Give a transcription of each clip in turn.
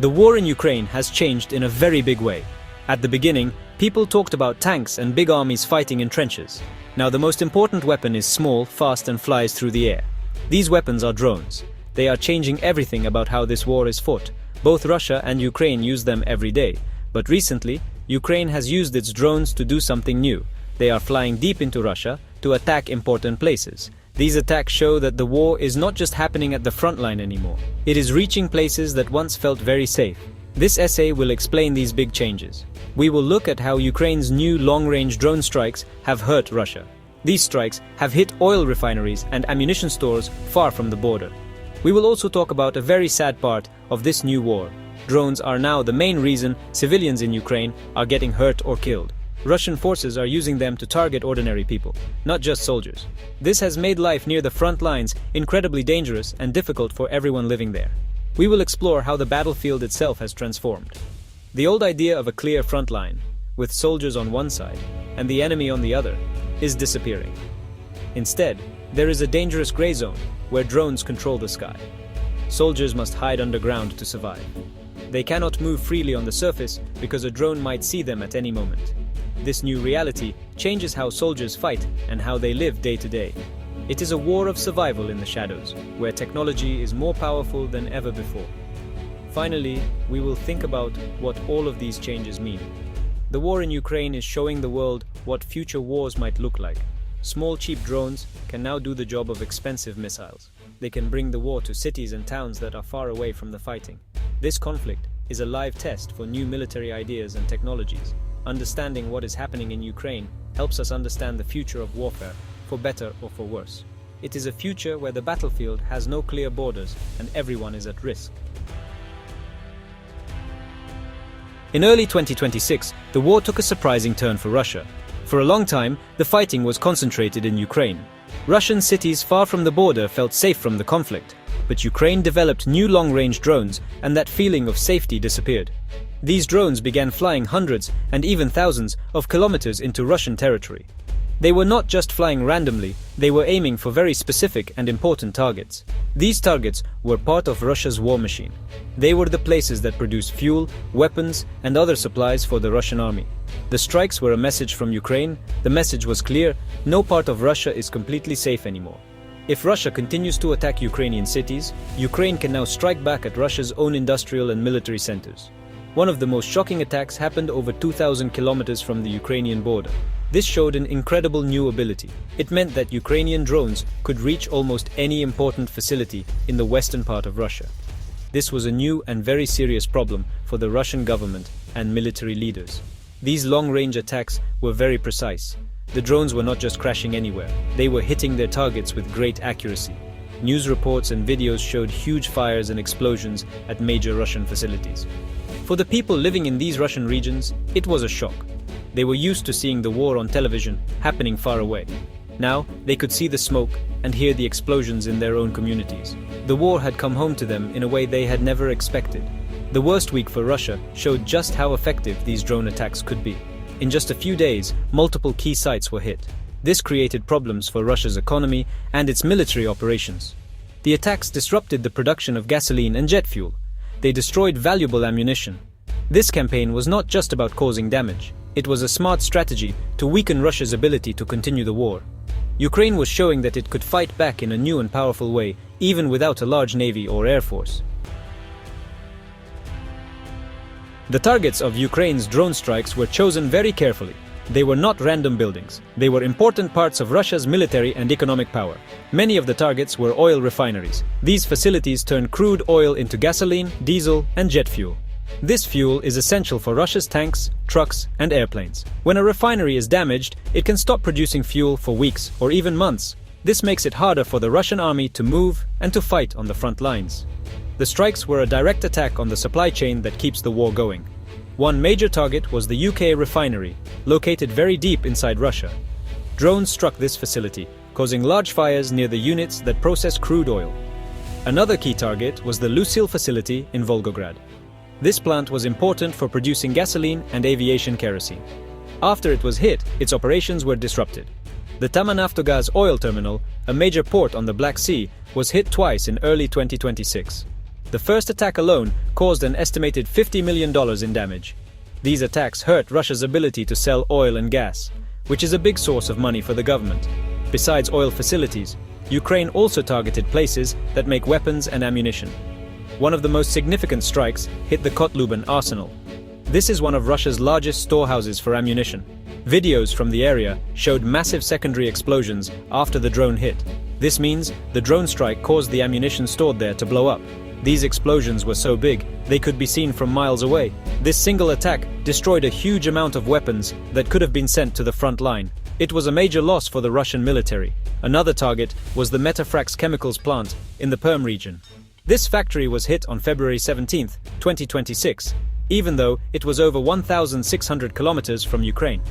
The war in Ukraine has changed in a very big way. At the beginning, people talked about tanks and big armies fighting in trenches. Now the most important weapon is small, fast and flies through the air. These weapons are drones. They are changing everything about how this war is fought. Both Russia and Ukraine use them every day. But recently, Ukraine has used its drones to do something new. They are flying deep into Russia to attack important places. These attacks show that the war is not just happening at the front line anymore. It is reaching places that once felt very safe. This essay will explain these big changes. We will look at how Ukraine's new long-range drone strikes have hurt Russia. These strikes have hit oil refineries and ammunition stores far from the border. We will also talk about a very sad part of this new war. Drones are now the main reason civilians in Ukraine are getting hurt or killed. Russian forces are using them to target ordinary people, not just soldiers. This has made life near the front lines incredibly dangerous and difficult for everyone living there. We will explore how the battlefield itself has transformed. The old idea of a clear front line, with soldiers on one side and the enemy on the other, is disappearing. Instead, there is a dangerous gray zone where drones control the sky. Soldiers must hide underground to survive. They cannot move freely on the surface because a drone might see them at any moment. This new reality changes how soldiers fight and how they live day to day. It is a war of survival in the shadows, where technology is more powerful than ever before. Finally, we will think about what all of these changes mean. The war in Ukraine is showing the world what future wars might look like. Small, cheap drones can now do the job of expensive missiles. They can bring the war to cities and towns that are far away from the fighting. This conflict is a live test for new military ideas and technologies. Understanding what is happening in Ukraine helps us understand the future of warfare, for better or for worse. It is a future where the battlefield has no clear borders and everyone is at risk. In early 2026, the war took a surprising turn for Russia. For a long time, the fighting was concentrated in Ukraine. Russian cities far from the border felt safe from the conflict, but Ukraine developed new long-range drones and that feeling of safety disappeared. These drones began flying hundreds and even thousands of kilometers into Russian territory. They were not just flying randomly, they were aiming for very specific and important targets. These targets were part of Russia's war machine. They were the places that produced fuel, weapons, and other supplies for the Russian army. The strikes were a message from Ukraine. The message was clear: no part of Russia is completely safe anymore. If Russia continues to attack Ukrainian cities, Ukraine can now strike back at Russia's own industrial and military centers. One of the most shocking attacks happened over 2,000 kilometers from the Ukrainian border. This showed an incredible new ability. It meant that Ukrainian drones could reach almost any important facility in the western part of Russia. This was a new and very serious problem for the Russian government and military leaders. These long-range attacks were very precise. The drones were not just crashing anywhere, they were hitting their targets with great accuracy. News reports and videos showed huge fires and explosions at major Russian facilities. For the people living in these Russian regions, it was a shock. They were used to seeing the war on television happening far away. Now, they could see the smoke and hear the explosions in their own communities. The war had come home to them in a way they had never expected. The worst week for Russia showed just how effective these drone attacks could be. In just a few days, multiple key sites were hit. This created problems for Russia's economy and its military operations. The attacks disrupted the production of gasoline and jet fuel. They destroyed valuable ammunition. This campaign was not just about causing damage. It was a smart strategy to weaken Russia's ability to continue the war. Ukraine was showing that it could fight back in a new and powerful way, even without a large navy or air force. The targets of Ukraine's drone strikes were chosen very carefully. They were not random buildings. They were important parts of Russia's military and economic power. Many of the targets were oil refineries. These facilities turn crude oil into gasoline, diesel, and jet fuel. This fuel is essential for Russia's tanks, trucks, and airplanes. When a refinery is damaged, it can stop producing fuel for weeks or even months. This makes it harder for the Russian army to move and to fight on the front lines. The strikes were a direct attack on the supply chain that keeps the war going. One major target was the UK refinery, located very deep inside Russia. Drones struck this facility, causing large fires near the units that process crude oil. Another key target was the Lusil facility in Volgograd. This plant was important for producing gasoline and aviation kerosene. After it was hit, its operations were disrupted. The Tamanaftogaz oil terminal, a major port on the Black Sea, was hit twice in early 2026. The first attack alone caused an estimated $50 million in damage. These attacks hurt Russia's ability to sell oil and gas, which is a big source of money for the government. Besides oil facilities, Ukraine also targeted places that make weapons and ammunition. One of the most significant strikes hit the Colt Luban arsenal. This is one of Russia's largest storehouses for ammunition. Videos from the area showed massive secondary explosions after the drone hit. This means the drone strike caused the ammunition stored there to blow up. These explosions were so big, they could be seen from miles away. This single attack destroyed a huge amount of weapons that could have been sent to the front line. It was a major loss for the Russian military. Another target was the Metafrax chemicals plant in the Perm region. This factory was hit on February 17, 2026, even though it was over 1,600 kilometers from Ukraine.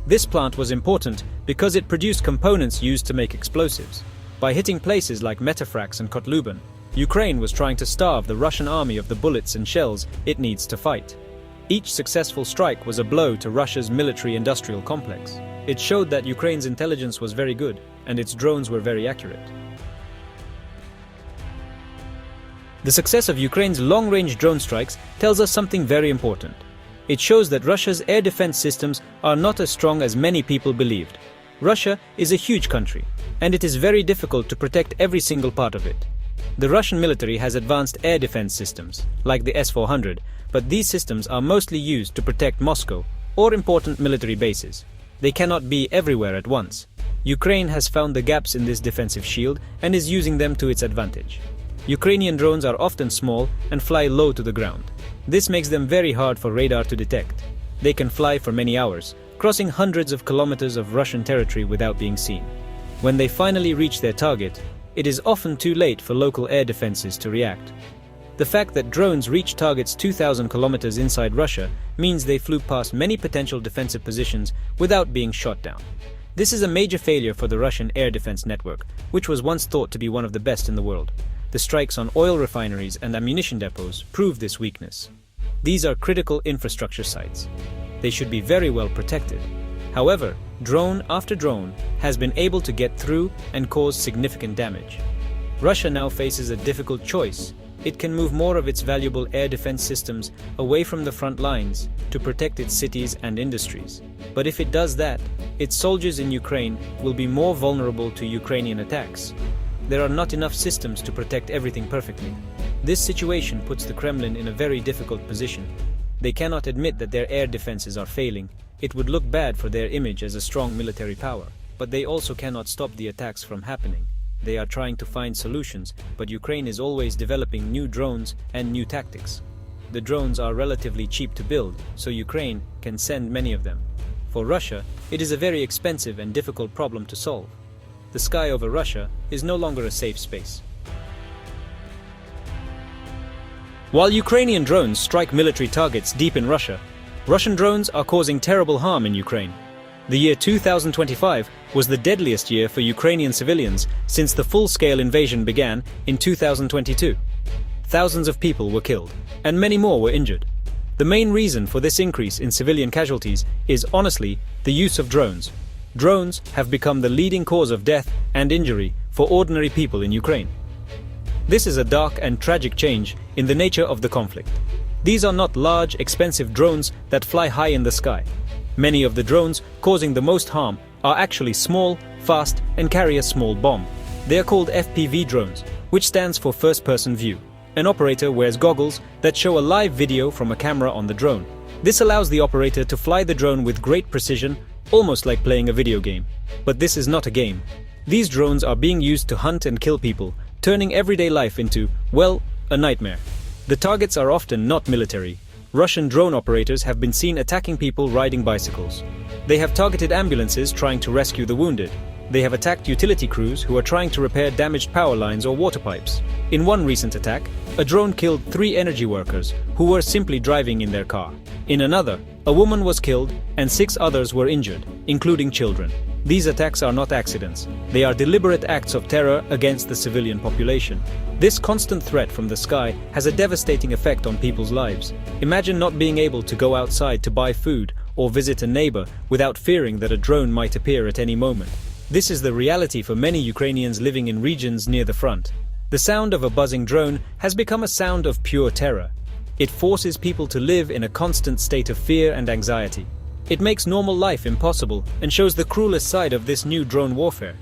This plant was important because it produced components used to make explosives. By hitting places like Metafrax and Colt Luban, Ukraine was trying to starve the Russian army of the bullets and shells it needs to fight. Each successful strike was a blow to Russia's military-industrial complex. It showed that Ukraine's intelligence was very good, and its drones were very accurate. The success of Ukraine's long-range drone strikes tells us something very important. It shows that Russia's air defense systems are not as strong as many people believed. Russia is a huge country, and it is very difficult to protect every single part of it. The Russian military has advanced air defense systems, like the S-400, but these systems are mostly used to protect Moscow or important military bases. They cannot be everywhere at once. Ukraine has found the gaps in this defensive shield and is using them to its advantage. Ukrainian drones are often small and fly low to the ground. This makes them very hard for radar to detect. They can fly for many hours, crossing hundreds of kilometers of Russian territory without being seen. When they finally reach their target, it is often too late for local air defenses to react. The fact that drones reach targets 2,000 kilometers inside Russia means they flew past many potential defensive positions without being shot down. This is a major failure for the Russian air defense network, which was once thought to be one of the best in the world. The strikes on oil refineries and ammunition depots prove this weakness. These are critical infrastructure sites. They should be very well protected. However, drone after drone has been able to get through and cause significant damage. Russia now faces a difficult choice. It can move more of its valuable air defense systems away from the front lines to protect its cities and industries. But if it does that, its soldiers in Ukraine will be more vulnerable to Ukrainian attacks. There are not enough systems to protect everything perfectly. This situation puts the Kremlin in a very difficult position. They cannot admit that their air defenses are failing. It would look bad for their image as a strong military power. But they also cannot stop the attacks from happening. They are trying to find solutions, but Ukraine is always developing new drones and new tactics. The drones are relatively cheap to build, so Ukraine can send many of them. For Russia, it is a very expensive and difficult problem to solve. The sky over Russia is no longer a safe space. While Ukrainian drones strike military targets deep in Russia, Russian drones are causing terrible harm in Ukraine. The year 2025 was the deadliest year for Ukrainian civilians since the full-scale invasion began in 2022. Thousands of people were killed, and many more were injured. The main reason for this increase in civilian casualties is, honestly, the use of drones. Drones have become the leading cause of death and injury for ordinary people in Ukraine. This is a dark and tragic change in the nature of the conflict. These are not large, expensive drones that fly high in the sky. Many of the drones causing the most harm are actually small, fast, and carry a small bomb. They are called FPV drones, which stands for first-person view. An operator wears goggles that show a live video from a camera on the drone. This allows the operator to fly the drone with great precision, almost like playing a video game. But this is not a game. These drones are being used to hunt and kill people, turning everyday life into, well, a nightmare. The targets are often not military. Russian drone operators have been seen attacking people riding bicycles. They have targeted ambulances trying to rescue the wounded. They have attacked utility crews who are trying to repair damaged power lines or water pipes. In one recent attack, a drone killed 3 energy workers who were simply driving in their car. In another, a woman was killed and 6 others were injured, including children. These attacks are not accidents. They are deliberate acts of terror against the civilian population. This constant threat from the sky has a devastating effect on people's lives. Imagine not being able to go outside to buy food or visit a neighbor without fearing that a drone might appear at any moment. This is the reality for many Ukrainians living in regions near the front. The sound of a buzzing drone has become a sound of pure terror. It forces people to live in a constant state of fear and anxiety. It makes normal life impossible and shows the cruelest side of this new drone warfare.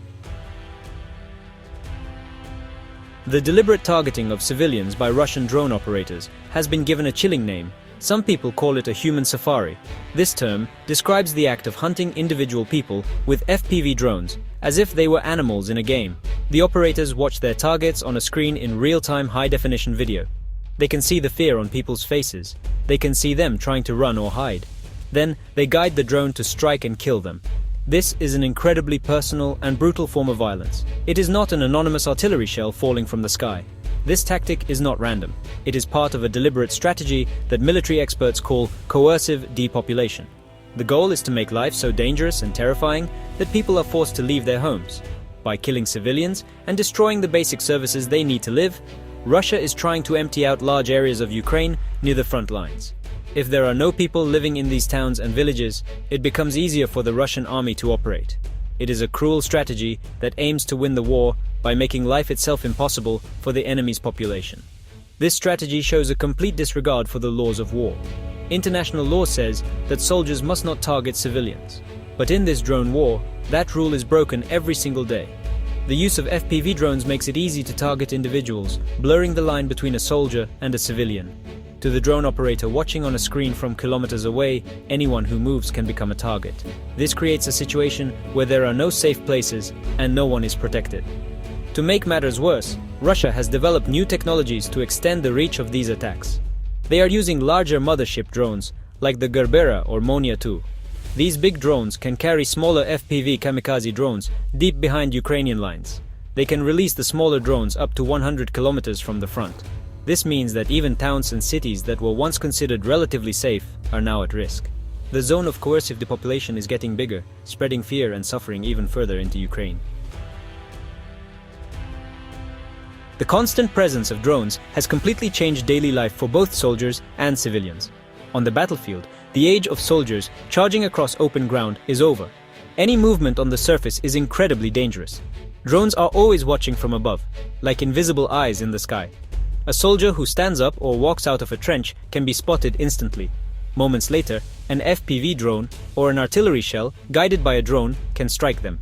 The deliberate targeting of civilians by Russian drone operators has been given a chilling name. Some people call it a human safari. This term describes the act of hunting individual people with FPV drones as if they were animals in a game. The operators watch their targets on a screen in real-time high-definition video. They can see the fear on people's faces. They can see them trying to run or hide. Then they guide the drone to strike and kill them. This is an incredibly personal and brutal form of violence. It is not an anonymous artillery shell falling from the sky. This tactic is not random. It is part of a deliberate strategy that military experts call coercive depopulation. The goal is to make life so dangerous and terrifying that people are forced to leave their homes. By killing civilians and destroying the basic services they need to live, Russia is trying to empty out large areas of Ukraine near the front lines. If there are no people living in these towns and villages, it becomes easier for the Russian army to operate. It is a cruel strategy that aims to win the war by making life itself impossible for the enemy's population. This strategy shows a complete disregard for the laws of war. International law says that soldiers must not target civilians. But in this drone war, that rule is broken every single day. The use of FPV drones makes it easy to target individuals, blurring the line between a soldier and a civilian. To the drone operator watching on a screen from kilometers away, anyone who moves can become a target. This creates a situation where there are no safe places and no one is protected. To make matters worse, Russia has developed new technologies to extend the reach of these attacks. They are using larger mothership drones, like the Gerbera or Monia 2. These big drones can carry smaller FPV kamikaze drones deep behind Ukrainian lines. They can release the smaller drones up to 100 kilometers from the front. This means that even towns and cities that were once considered relatively safe are now at risk. The zone of coercive depopulation is getting bigger, spreading fear and suffering even further into Ukraine. The constant presence of drones has completely changed daily life for both soldiers and civilians. On the battlefield, the age of soldiers charging across open ground is over. Any movement on the surface is incredibly dangerous. Drones are always watching from above, like invisible eyes in the sky. A soldier who stands up or walks out of a trench can be spotted instantly. Moments later, an FPV drone or an artillery shell guided by a drone can strike them.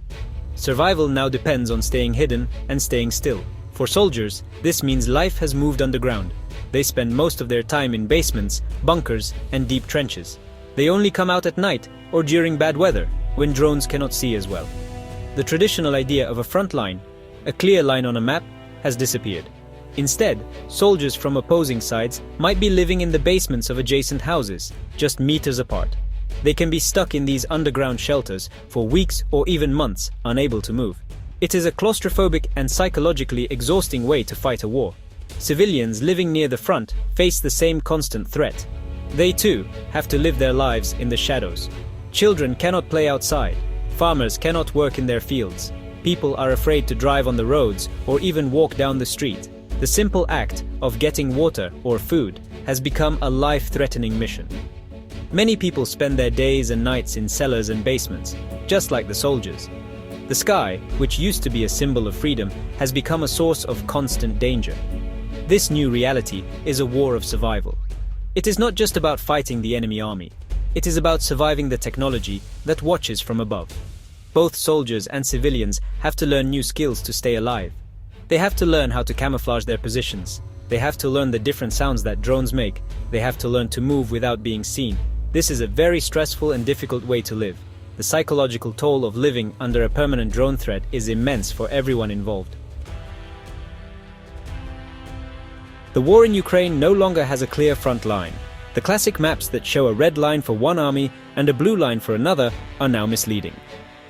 Survival now depends on staying hidden and staying still. For soldiers, this means life has moved underground. They spend most of their time in basements, bunkers, and deep trenches. They only come out at night or during bad weather, when drones cannot see as well. The traditional idea of a front line, a clear line on a map, has disappeared. Instead, soldiers from opposing sides might be living in the basements of adjacent houses, just meters apart. They can be stuck in these underground shelters for weeks or even months, unable to move. It is a claustrophobic and psychologically exhausting way to fight a war. Civilians living near the front face the same constant threat. They too have to live their lives in the shadows. Children cannot play outside. Farmers cannot work in their fields. People are afraid to drive on the roads or even walk down the street. The simple act of getting water or food has become a life-threatening mission. Many people spend their days and nights in cellars and basements, just like the soldiers. The sky, which used to be a symbol of freedom, has become a source of constant danger. This new reality is a war of survival. It is not just about fighting the enemy army. It is about surviving the technology that watches from above. Both soldiers and civilians have to learn new skills to stay alive. They have to learn how to camouflage their positions. They have to learn the different sounds that drones make. They have to learn to move without being seen. This is a very stressful and difficult way to live. The psychological toll of living under a permanent drone threat is immense for everyone involved. The war in Ukraine no longer has a clear front line. The classic maps that show a red line for one army and a blue line for another are now misleading.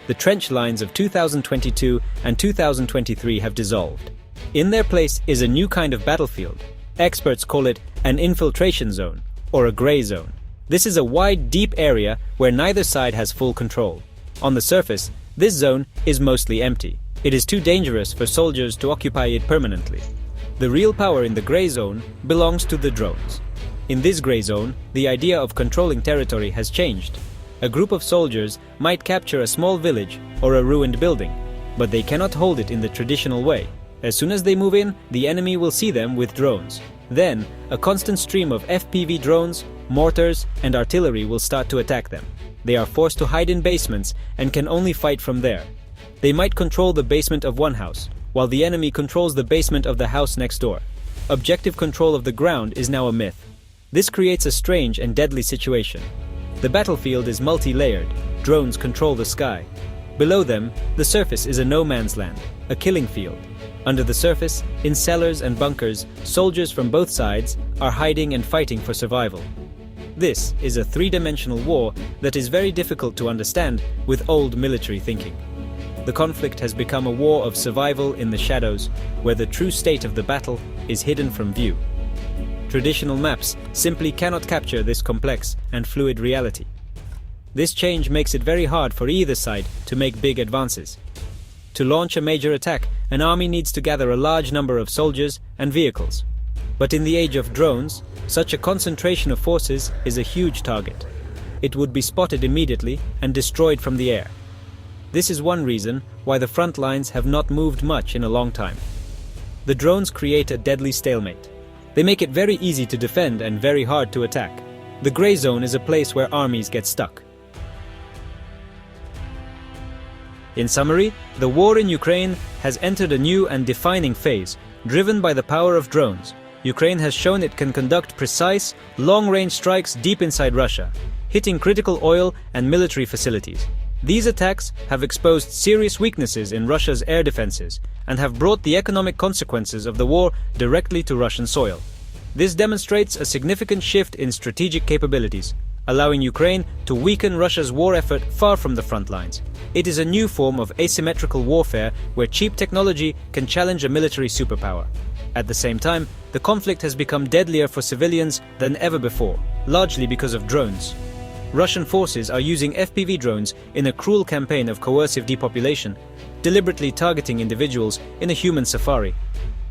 The trench lines of 2022 and 2023 have dissolved. In their place is a new kind of battlefield. Experts call it an infiltration zone, or a gray zone. This is a wide, deep area where neither side has full control. On the surface, this zone is mostly empty. It is too dangerous for soldiers to occupy it permanently. The real power in the gray zone belongs to the drones. In this gray zone, the idea of controlling territory has changed. A group of soldiers might capture a small village or a ruined building, but they cannot hold it in the traditional way. As soon as they move in, the enemy will see them with drones. Then, a constant stream of FPV drones, mortars, and artillery will start to attack them. They are forced to hide in basements and can only fight from there. They might control the basement of one house, while the enemy controls the basement of the house next door. Objective control of the ground is now a myth. This creates a strange and deadly situation. The battlefield is multi-layered. Drones control the sky. Below them, the surface is a no-man's land, a killing field. Under the surface, in cellars and bunkers, soldiers from both sides are hiding and fighting for survival. This is a three-dimensional war that is very difficult to understand with old military thinking. The conflict has become a war of survival in the shadows, where the true state of the battle is hidden from view. Traditional maps simply cannot capture this complex and fluid reality. This change makes it very hard for either side to make big advances. To launch a major attack, an army needs to gather a large number of soldiers and vehicles. But in the age of drones, such a concentration of forces is a huge target. It would be spotted immediately and destroyed from the air. This is one reason why the front lines have not moved much in a long time. The drones create a deadly stalemate. They make it very easy to defend and very hard to attack. The gray zone is a place where armies get stuck. In summary, the war in Ukraine has entered a new and defining phase, driven by the power of drones. Ukraine has shown it can conduct precise, long-range strikes deep inside Russia, hitting critical oil and military facilities. These attacks have exposed serious weaknesses in Russia's air defenses and have brought the economic consequences of the war directly to Russian soil. This demonstrates a significant shift in strategic capabilities, allowing Ukraine to weaken Russia's war effort far from the front lines. It is a new form of asymmetrical warfare where cheap technology can challenge a military superpower. At the same time, the conflict has become deadlier for civilians than ever before, largely because of drones. Russian forces are using FPV drones in a cruel campaign of coercive depopulation, deliberately targeting individuals in a human safari.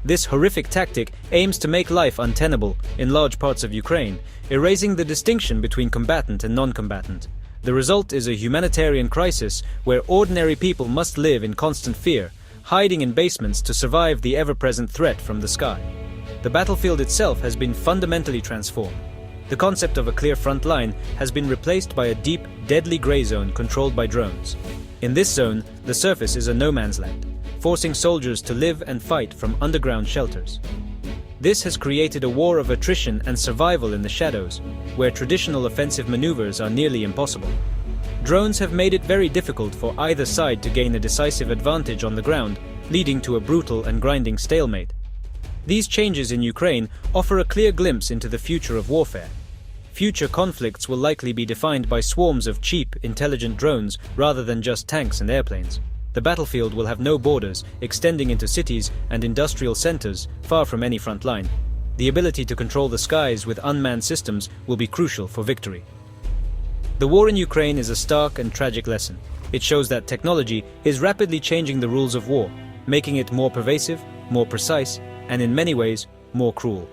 This horrific tactic aims to make life untenable in large parts of Ukraine, erasing the distinction between combatant and non-combatant. The result is a humanitarian crisis where ordinary people must live in constant fear, hiding in basements to survive the ever-present threat from the sky. The battlefield itself has been fundamentally transformed. The concept of a clear front line has been replaced by a deep, deadly gray zone controlled by drones. In this zone, the surface is a no-man's land, forcing soldiers to live and fight from underground shelters. This has created a war of attrition and survival in the shadows, where traditional offensive maneuvers are nearly impossible. Drones have made it very difficult for either side to gain a decisive advantage on the ground, leading to a brutal and grinding stalemate. These changes in Ukraine offer a clear glimpse into the future of warfare. Future conflicts will likely be defined by swarms of cheap, intelligent drones rather than just tanks and airplanes. The battlefield will have no borders, extending into cities and industrial centers far from any front line. The ability to control the skies with unmanned systems will be crucial for victory. The war in Ukraine is a stark and tragic lesson. It shows that technology is rapidly changing the rules of war, making it more pervasive, more precise, and in many ways, more cruel.